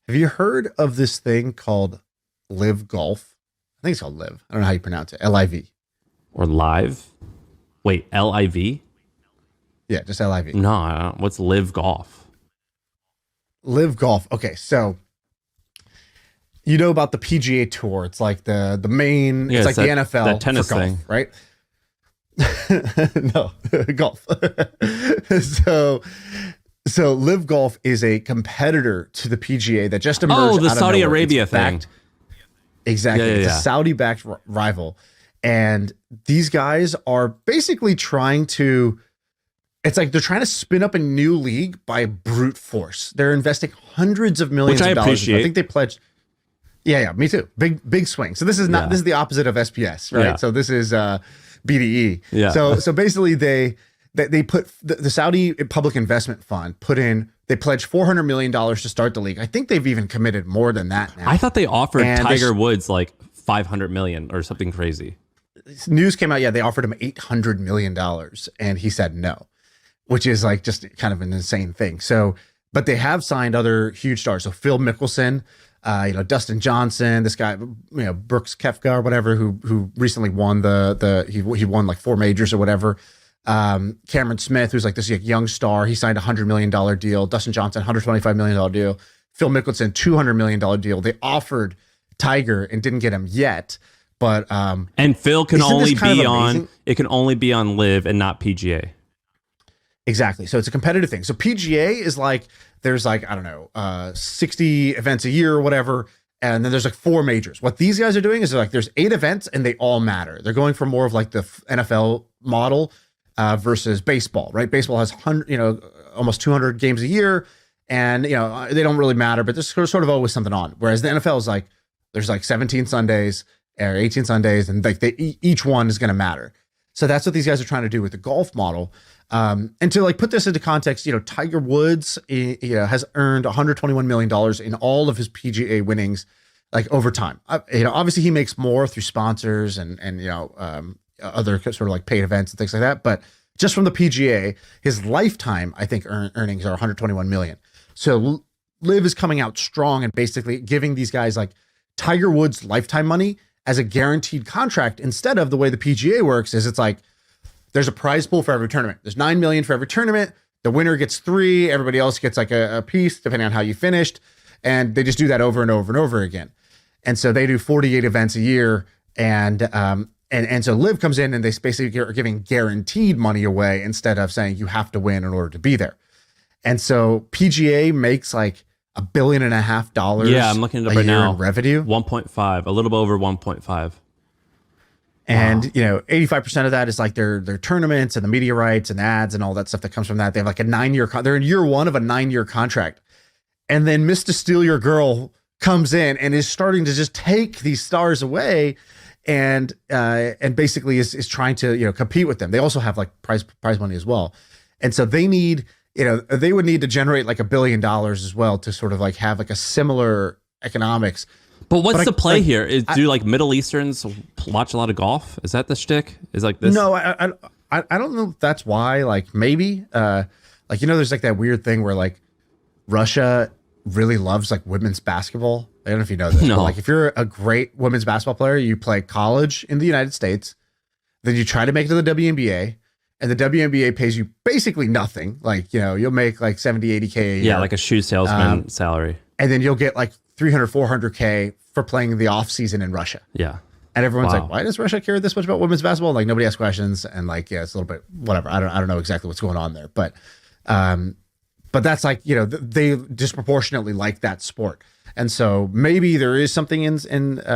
Have you heard of this thing called Live Golf? I think it's called Live. I don't know how you pronounce it. LIV. Or live? Wait, LIV? Yeah, just LIV. No, I don't. What's live golf? Live Golf. Okay, so you know about the PGA Tour. It's like the main, Yeah, it's like that, the NFL that tennis for golf, thing, right? No, golf. So Live Golf is a competitor to the PGA that just emerged. Oh, the out of Saudi nowhere. Arabia It's thing. backed, exactly. Yeah, yeah, It's yeah. a Saudi-backed rival, and these guys are basically trying to. It's like they're trying to spin up a new league by brute force. They're investing hundreds of millions Which I of dollars. appreciate. I think they pledged. Yeah, me too. Big swing. So this is not. Yeah. This is the opposite of SPS, right? Yeah. So this is BDE. Yeah. So basically they put the Saudi Public Investment Fund put in. They pledged $400 million to start the league. I think they've even committed more than that now. I thought they offered And Tiger Woods like 500 million or something crazy. News came out. Yeah, they offered him $800 million, and he said no, which is like just kind of an insane thing. So, but they have signed other huge stars. So Phil Mickelson, Dustin Johnson, this guy, Brooks Koepka or whatever, who recently won he won like 4 majors or whatever. Cameron Smith, who's like this young star, he signed $100 million deal. Dustin Johnson, $125 million deal. Phil Mickelson, $200 million deal. They offered Tiger and didn't get him yet. But and Phil can only be amazing? it can only be on Live and not PGA. Exactly. So it's a competitive thing. So PGA is like, there's like, I don't know, 60 events a year or whatever. And then there's like 4 majors. What these guys are doing is like, there's 8 events and they all matter. They're going for more of like the NFL model versus baseball, right? Baseball has almost 200 games a year, and they don't really matter, but there's sort of always something on. Whereas the NFL is like, there's like 17 Sundays or 18 Sundays, and like each one is going to matter. So that's what these guys are trying to do with the golf model. And to like put this into context, Tiger Woods has earned $121 million in all of his PGA winnings, like over time. Obviously he makes more through sponsors and other sort of like paid events and things like that. But just from the PGA, his lifetime, I think earnings are 121 million. So Liv is coming out strong and basically giving these guys like Tiger Woods lifetime money as a guaranteed contract, instead of the way the PGA works is it's like, there's a prize pool for every tournament. There's 9 million for every tournament. The winner gets 3. Everybody else gets like a piece depending on how you finished. And they just do that over and over and over again. And so they do 48 events a year. And so Liv comes in and they basically are giving guaranteed money away instead of saying you have to win in order to be there. And so PGA makes like $1.5 billion. Yeah, I'm looking it up right now. In revenue. 1.5, a little bit over 1.5. And 85% of that is like their tournaments and the media rights and ads and all that stuff that comes from that. They have like a 9-year they're in year 1 of a 9-year contract. And then Mr. Steal Your Girl comes in and is starting to just take these stars away and basically is trying to compete with them. They also have like prize money as well. And so they need they would need to generate like $1 billion as well to sort of like have like a similar economics. But what's the play here? Do like Middle Easterns watch a lot of golf? Is that the shtick? Is like this? No, I don't know if that's why. Like maybe there's like that weird thing where like Russia really loves like women's basketball. I don't know if you know this. No. But like if you're a great women's basketball player, you play college in the United States, then you try to make it to the WNBA. And the WNBA pays you basically nothing. Like, you'll make like 70, 80K a year. Yeah, like a shoe salesman salary. And then you'll get like 300, 400K for playing the off season in Russia. Yeah. And everyone's Wow. like, why does Russia care this much about women's basketball? Like nobody asks questions. And like, yeah, it's a little bit, whatever. I don't know exactly what's going on there, but that's like, they disproportionately like that sport. And so maybe there is something in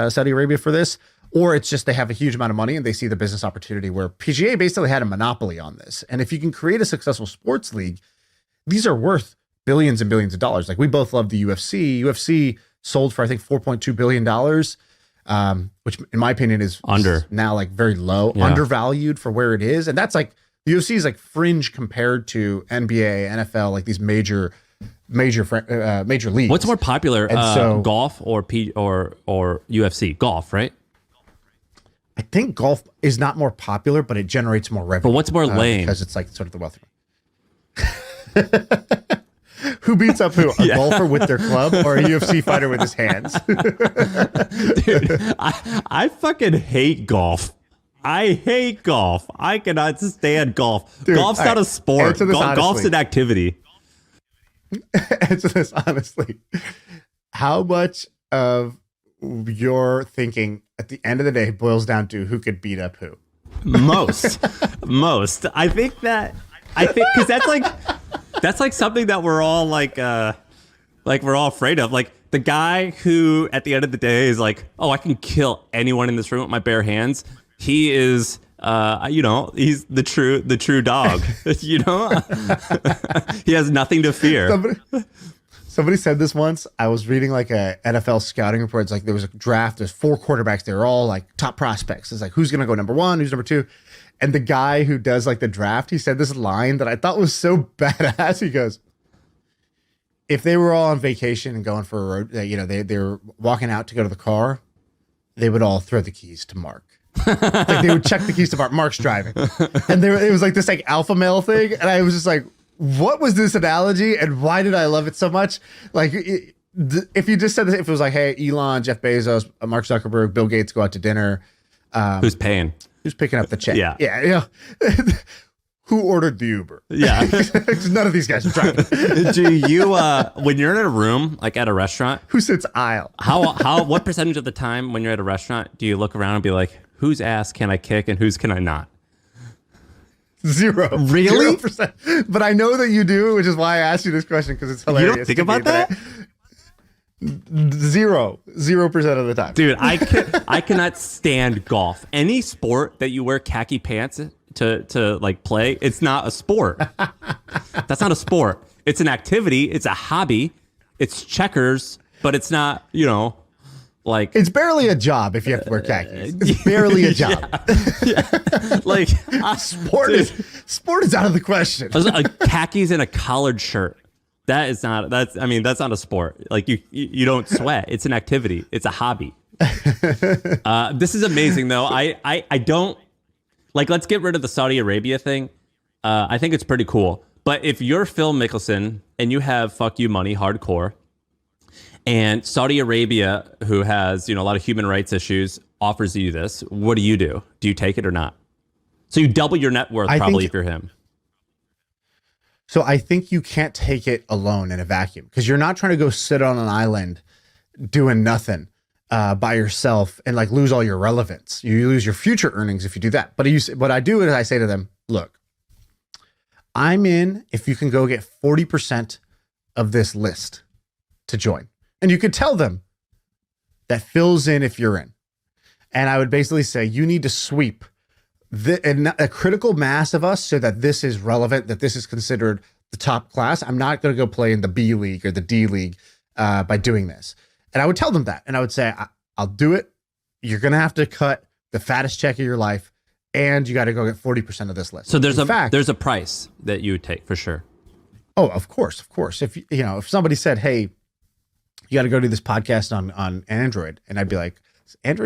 Saudi Arabia for this. Or it's just they have a huge amount of money and they see the business opportunity, where PGA basically had a monopoly on this. And if you can create a successful sports league, these are worth billions and billions of dollars. Like we both love the UFC. UFC sold for, I think, $4.2 billion, which in my opinion is now like very low, undervalued for where it is. And that's like, the UFC is like fringe compared to NBA, NFL, like these major leagues. What's more popular, golf or UFC? Golf, right? I think golf is not more popular, but it generates more revenue. But what's more lame? Because it's like sort of the wealthy. Who beats up who? A golfer with their club or a UFC fighter with his hands? Dude, I fucking hate golf. I hate golf. I cannot stand golf. Dude, Golf's not a sport. Golf's an activity. Answer this honestly. How much of your thinking at the end of the day boils down to who could beat up who? Most. I think because that's like something that we're all like we're all afraid of. Like the guy who at the end of the day is like, oh, I can kill anyone in this room with my bare hands. He is, he's the true dog. He has nothing to fear. Somebody said this once. I was reading like a NFL scouting report. It's like there was a draft. There's 4 quarterbacks. They were all like top prospects. It's like who's gonna go number 1, who's number 2, and the guy who does like the draft, he said this line that I thought was so badass. He goes, if they were all on vacation and going for a road, they were walking out to go to the car, they would all throw the keys to Mark. Like they would check the keys to Mark. Mark's driving, and it was like this like alpha male thing, and I was just like, what was this analogy, and why did I love it so much? Like, if you just said this, if it was like, hey, Elon, Jeff Bezos, Mark Zuckerberg, Bill Gates go out to dinner, who's paying? Who's picking up the check? Yeah. Who ordered the Uber? Yeah, none of these guys are driving. Do you when you're in a room like at a restaurant, who sits aisle? What percentage of the time when you're at a restaurant do you look around and be like, whose ass can I kick and whose can I not? 0. Really? 0%. But I know that you do, which is why I asked you this question, because it's hilarious. You don't think about that? 0% of the time. Dude, I cannot stand golf. Any sport that you wear khaki pants to like play, it's not a sport. That's not a sport. It's an activity. It's a hobby. It's checkers, but it's not, like it's barely a job if you have to wear khakis. It's barely a job. Yeah. Like sport is out of the question. Khakis and a collared shirt. That's not a sport. Like you don't sweat. It's an activity. It's a hobby. This is amazing though. I don't like, let's get rid of the Saudi Arabia thing. I think it's pretty cool. But if you're Phil Mickelson and you have fuck you money hardcore, and Saudi Arabia, who has, a lot of human rights issues, offers you this, what do? Do you take it or not? So you double your net worth probably if you're him. So I think you can't take it alone in a vacuum, because you're not trying to go sit on an island doing nothing by yourself and like lose all your relevance. You lose your future earnings if you do that. But what I do is I say to them, look, I'm in if you can go get 40% of this list to join. And you could tell them that Phil's in if you're in. And I would basically say, you need to sweep a critical mass of us so that this is relevant, that this is considered the top class. I'm not going to go play in the B League or the D League by doing this. And I would tell them that. And I would say, I'll do it. You're going to have to cut the fattest check of your life. And you got to go get 40% of this list. So there's a price that you would take for sure. Oh, of course. If somebody said, hey, you got to go do this podcast on Android. And I'd be like, is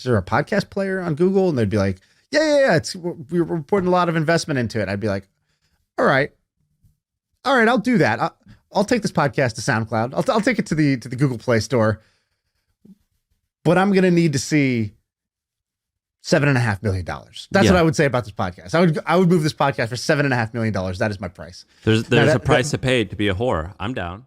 there a podcast player on Google? And they'd be like, yeah. We're putting a lot of investment into it. I'd be like, all right, I'll do that. I'll take this podcast to SoundCloud. I'll take it to the Google Play Store. But I'm going to need to see $7.5 million. That's what I would say about this podcast. I would move this podcast for $7.5 million. That is my price. There's a price to pay to be a whore. I'm down.